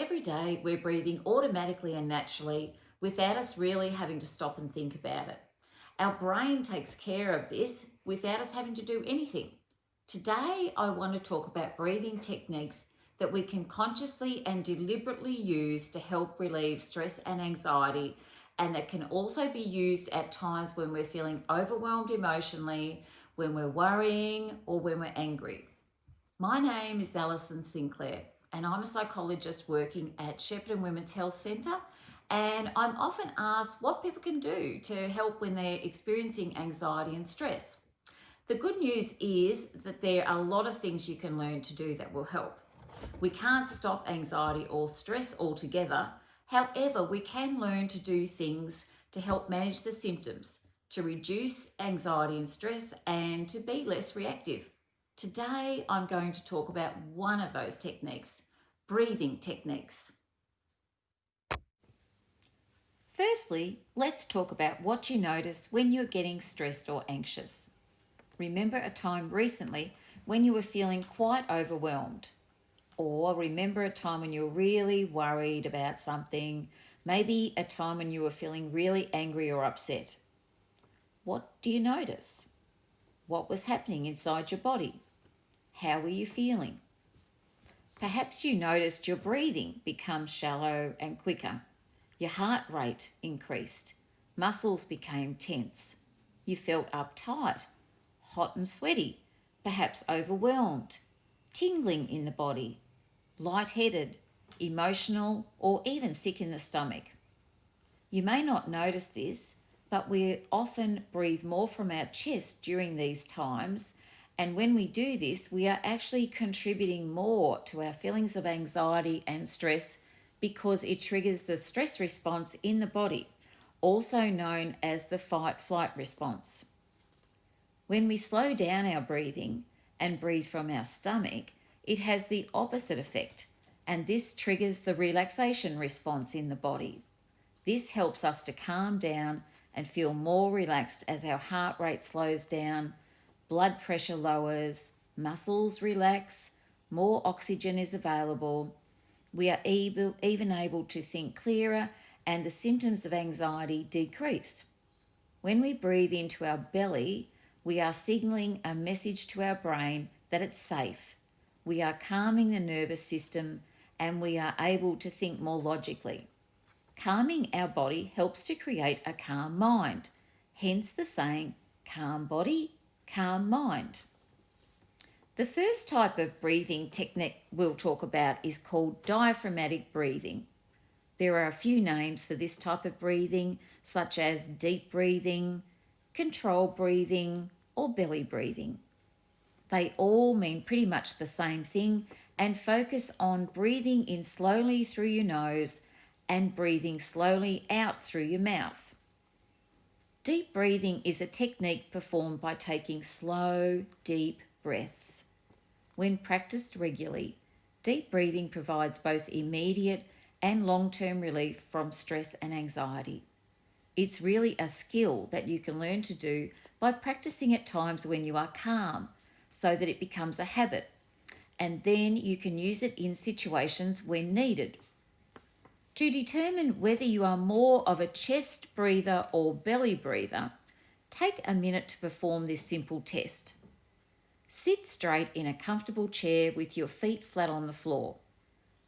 every day we're breathing automatically and naturally without us really having to stop and think about it. Our brain takes care of this without us having to do anything. Today, I want to talk about breathing techniques that we can consciously and deliberately use to help relieve stress and anxiety, and that can also be used at times when we're feeling overwhelmed emotionally, when we're worrying, or when we're angry. My name is Alison Sinclair, and I'm a psychologist working at Shepparton Women's Health Centre. And I'm often asked what people can do to help when they're experiencing anxiety and stress. The good news is that there are a lot of things you can learn to do that will help. We can't stop anxiety or stress altogether. However, we can learn to do things to help manage the symptoms, to reduce anxiety and stress, and to be less reactive. Today, I'm going to talk about one of those techniques, breathing techniques. Firstly, let's talk about what you notice when you're getting stressed or anxious. Remember a time recently when you were feeling quite overwhelmed. Or remember a time when you were really worried about something, maybe a time when you were feeling really angry or upset. What do you notice? What was happening inside your body? How were you feeling? Perhaps you noticed your breathing become shallow and quicker. Your heart rate increased. Muscles became tense. You felt uptight, hot and sweaty, perhaps overwhelmed, tingling in the body, lightheaded, emotional, or even sick in the stomach. You may not notice this, but we often breathe more from our chest during these times, and when we do this, we are actually contributing more to our feelings of anxiety and stress because it triggers the stress response in the body, also known as the fight-flight response. When we slow down our breathing and breathe from our stomach, it has the opposite effect, and this triggers the relaxation response in the body. This helps us to calm down and feel more relaxed as our heart rate slows down, blood pressure lowers, muscles relax, more oxygen is available. We are even able to think clearer, and the symptoms of anxiety decrease. When we breathe into our belly, we are signaling a message to our brain that it's safe. We are calming the nervous system, and we are able to think more logically. Calming our body helps to create a calm mind, hence the saying, calm body, calm mind. The first type of breathing technique we'll talk about is called diaphragmatic breathing. There are a few names for this type of breathing, such as deep breathing, controlled breathing, or belly breathing. They all mean pretty much the same thing and focus on breathing in slowly through your nose and breathing slowly out through your mouth. Deep breathing is a technique performed by taking slow, deep breaths. When practiced regularly, deep breathing provides both immediate and long-term relief from stress and anxiety. It's really a skill that you can learn to do by practicing at times when you are calm, so that it becomes a habit, and then you can use it in situations when needed. To determine whether you are more of a chest breather or belly breather, take a minute to perform this simple test. Sit straight in a comfortable chair with your feet flat on the floor.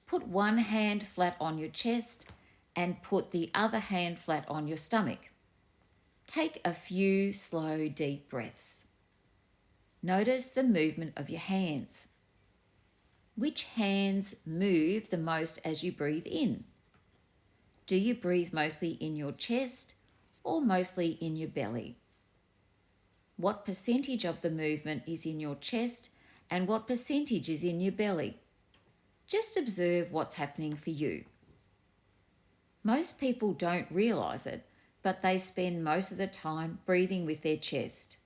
Put one hand flat on your chest and put the other hand flat on your stomach. Take a few slow, deep breaths. Notice the movement of your hands. Which hands move the most as you breathe in? Do you breathe mostly in your chest or mostly in your belly? What percentage of the movement is in your chest and what percentage is in your belly? Just observe what's happening for you. Most people don't realise it, but they spend most of the time breathing with their chest.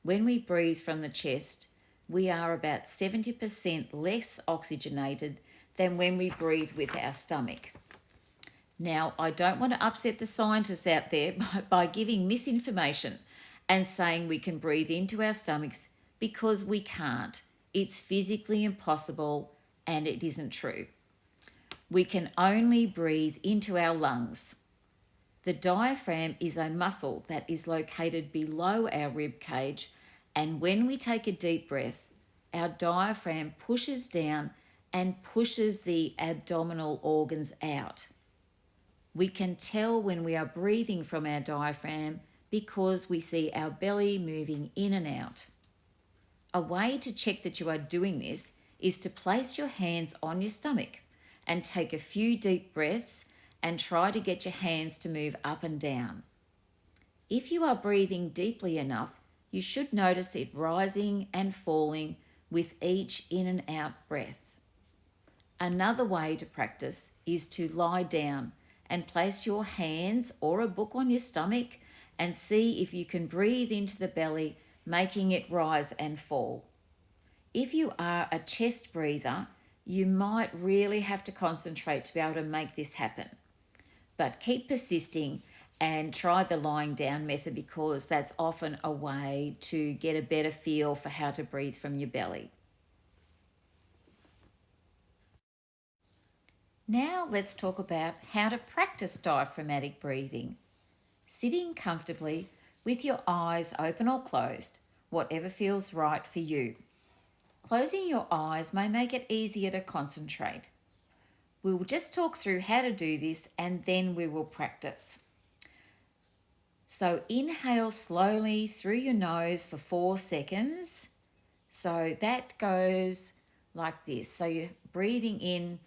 When we breathe from the chest, we are about 70% less oxygenated than when we breathe with our stomach. Now, I don't want to upset the scientists out there by giving misinformation and saying we can breathe into our stomachs, because we can't. It's physically impossible and it isn't true. We can only breathe into our lungs. The diaphragm is a muscle that is located below our rib cage, and when we take a deep breath, our diaphragm pushes down and pushes the abdominal organs out. We can tell when we are breathing from our diaphragm because we see our belly moving in and out. A way to check that you are doing this is to place your hands on your stomach and take a few deep breaths and try to get your hands to move up and down. If you are breathing deeply enough, you should notice it rising and falling with each in and out breath. Another way to practice is to lie down and place your hands or a book on your stomach and see if you can breathe into the belly, making it rise and fall. If you are a chest breather, you might really have to concentrate to be able to make this happen. But keep persisting and try the lying down method because that's often a way to get a better feel for how to breathe from your belly. Now let's talk about how to practice diaphragmatic breathing. Sitting comfortably with your eyes open or closed, whatever feels right for you. Closing your eyes may make it easier to concentrate. We will just talk through how to do this and then we will practice. So inhale slowly through your nose for 4 seconds. So that goes like this. So you're breathing in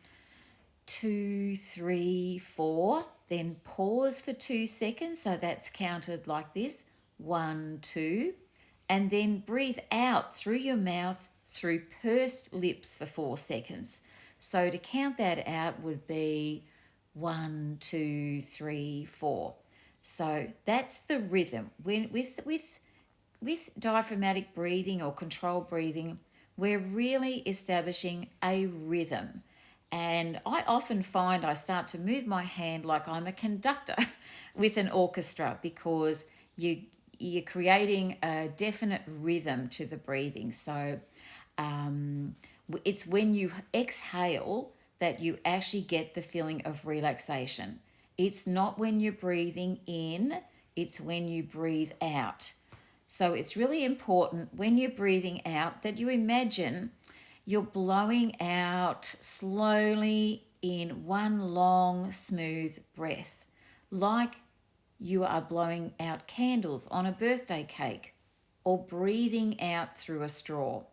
2, 3, 4, then pause for 2 seconds. So that's counted like this, 1, 2, and then breathe out through your mouth through pursed lips for 4 seconds. So to count that out would be 1, 2, 3, 4. So that's the rhythm. With diaphragmatic breathing or controlled breathing, we're really establishing a rhythm. And I often find I start to move my hand like I'm a conductor with an orchestra because you're creating a definite rhythm to the breathing. So it's when you exhale that you actually get the feeling of relaxation. It's not when you're breathing in, it's when you breathe out. So it's really important when you're breathing out that you imagine you're blowing out slowly in one long, smooth breath, like you are blowing out candles on a birthday cake or breathing out through a straw.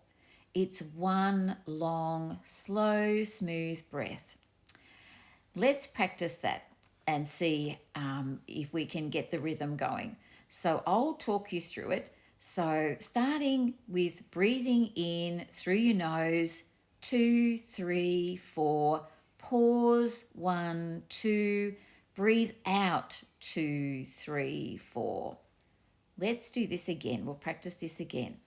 It's one long, slow, smooth breath. Let's practice that and see if we can get the rhythm going. So I'll talk you through it. So starting with breathing in through your nose, 2, 3, 4, pause, 1, 2, breathe out, 2, 3, 4. Let's do this again. We'll practice this again.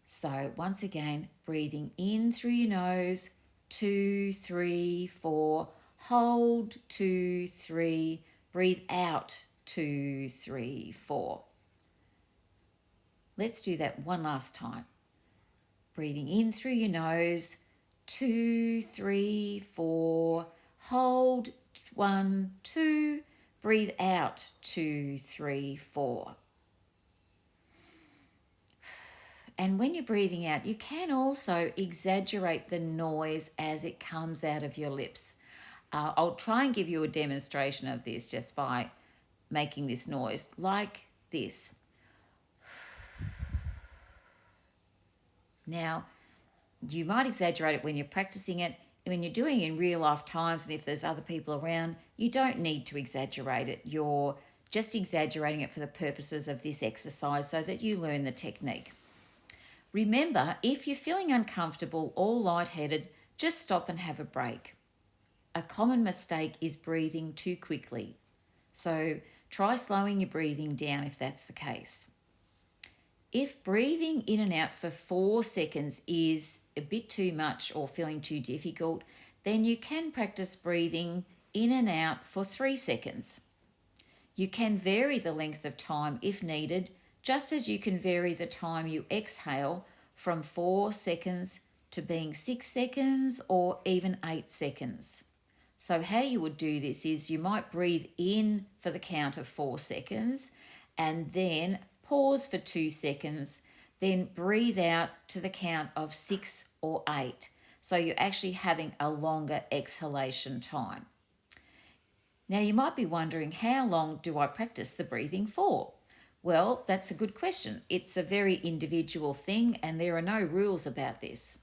So once again, breathing in through your nose, 2, 3, 4, hold, 2, 3, breathe out, 2, 3, 4. Let's do that one last time. Breathing in through your nose, 2, 3, 4, hold, 1, 2, breathe out, 2, 3, 4. And when you're breathing out, you can also exaggerate the noise as it comes out of your lips. I'll try and give you a demonstration of this just by making this noise like this. Now, you might exaggerate it when you're practicing it. When you're doing it in real life times and if there's other people around, you don't need to exaggerate it. You're just exaggerating it for the purposes of this exercise so that you learn the technique. Remember, if you're feeling uncomfortable or lightheaded, just stop and have a break. A common mistake is breathing too quickly. So try slowing your breathing down if that's the case. If breathing in and out for 4 seconds is a bit too much or feeling too difficult, then you can practice breathing in and out for 3 seconds. You can vary the length of time if needed, just as you can vary the time you exhale from 4 seconds to being 6 seconds or even 8 seconds. So how you would do this is you might breathe in for the count of 4 seconds and then pause for 2 seconds, then breathe out to the count of 6 or 8. So you're actually having a longer exhalation time. Now you might be wondering, how long do I practice the breathing for? Well, that's a good question. It's a very individual thing and there are no rules about this.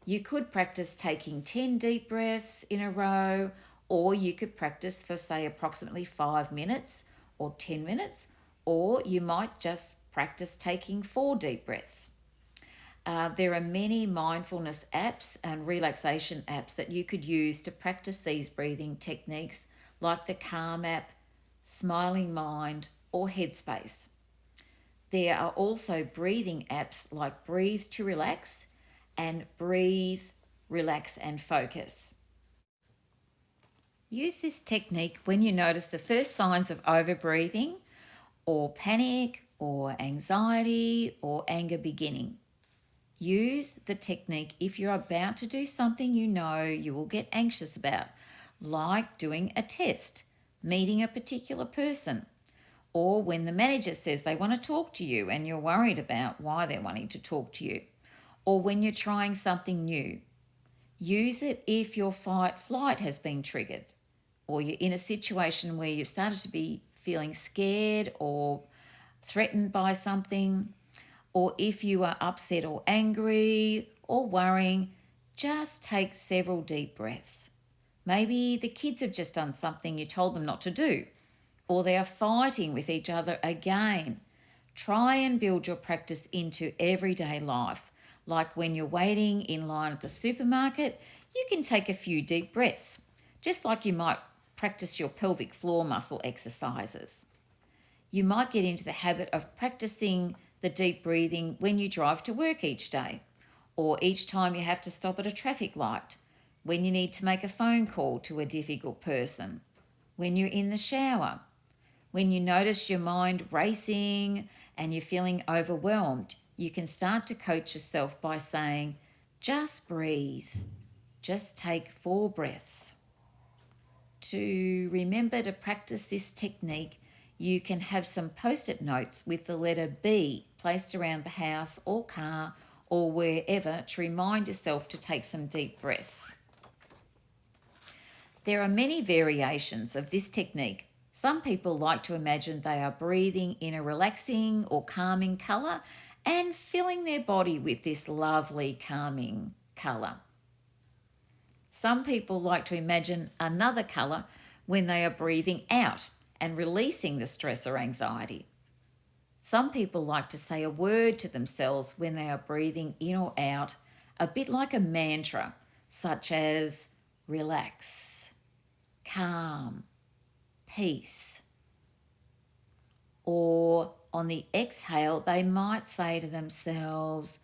You could practice taking 10 deep breaths in a row, or you could practice for, say, approximately 5 minutes or 10 minutes, or you might just practice taking 4 deep breaths. There are many mindfulness apps and relaxation apps that you could use to practice these breathing techniques, like the Calm app, Smiling Mind, or Headspace. There are also breathing apps like Breathe to Relax and Breathe, Relax and Focus. Use this technique when you notice the first signs of overbreathing or panic or anxiety or anger beginning. Use the technique if you're about to do something you know you will get anxious about, like doing a test, meeting a particular person, or when the manager says they want to talk to you and you're worried about why they're wanting to talk to you, or when you're trying something new. Use it if your fight-flight has been triggered, or you're in a situation where you've started to be feeling scared or threatened by something, or if you are upset or angry or worrying. Just take several deep breaths. Maybe the kids have just done something you told them not to do, or they are fighting with each other again. Try and build your practice into everyday life. Like when you're waiting in line at the supermarket, you can take a few deep breaths, just like you might practice your pelvic floor muscle exercises. You might get into the habit of practicing the deep breathing when you drive to work each day, or each time you have to stop at a traffic light, when you need to make a phone call to a difficult person, when you're in the shower, when you notice your mind racing and you're feeling overwhelmed. You can start to coach yourself by saying, just breathe, just take 4 breaths. To remember to practice this technique, you can have some post-it notes with the letter B placed around the house or car or wherever to remind yourself to take some deep breaths. There are many variations of this technique. Some people like to imagine they are breathing in a relaxing or calming colour and filling their body with this lovely calming colour. Some people like to imagine another colour when they are breathing out and releasing the stress or anxiety. Some people like to say a word to themselves when they are breathing in or out, a bit like a mantra, such as relax, calm, peace. Or on the exhale, they might say to themselves,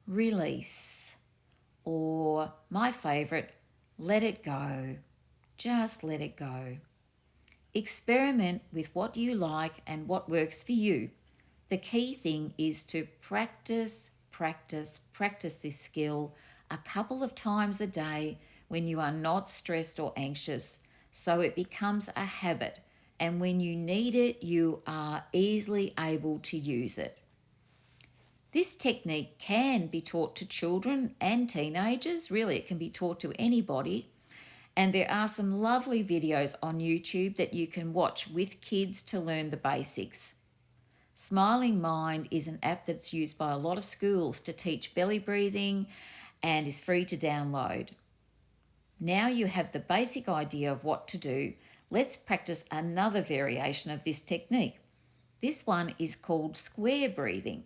release, or my favourite, let it go, just let it go. Experiment with what you like and what works for you. The key thing is to practice this skill a couple of times a day when you are not stressed or anxious, so it becomes a habit, and when you need it, you are easily able to use it. This technique can be taught to children and teenagers. Really, it can be taught to anybody. And there are some lovely videos on YouTube that you can watch with kids to learn the basics. Smiling Mind is an app that's used by a lot of schools to teach belly breathing and is free to download. Now you have the basic idea of what to do, let's practice another variation of this technique. This one is called square breathing.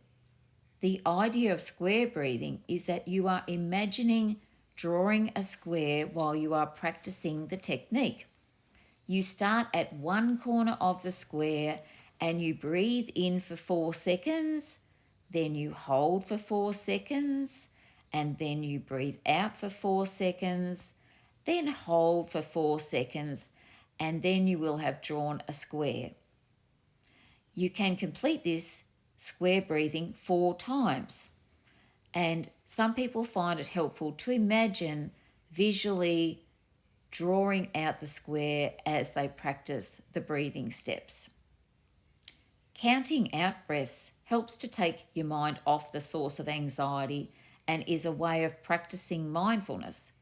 The idea of square breathing is that you are imagining drawing a square while you are practicing the technique. You start at one corner of the square and you breathe in for 4 seconds, then you hold for 4 seconds, and then you breathe out for 4 seconds, then hold for 4 seconds, and then you will have drawn a square. You can complete this square breathing 4 times. And some people find it helpful to imagine visually drawing out the square as they practice the breathing steps. Counting out breaths helps to take your mind off the source of anxiety and is a way of practicing mindfulness.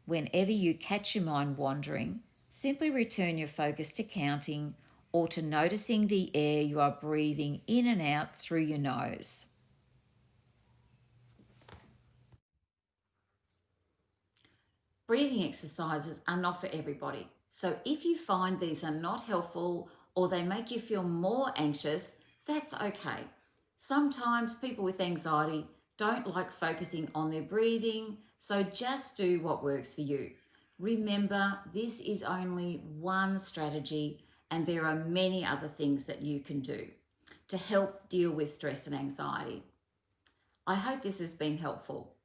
Whenever you catch your mind wandering, simply return your focus to counting or to noticing the air you are breathing in and out through your nose. Breathing exercises are not for everybody. So if you find these are not helpful or they make you feel more anxious, that's okay. Sometimes people with anxiety don't like focusing on their breathing, so just do what works for you. Remember, this is only one strategy and there are many other things that you can do to help deal with stress and anxiety. I hope this has been helpful.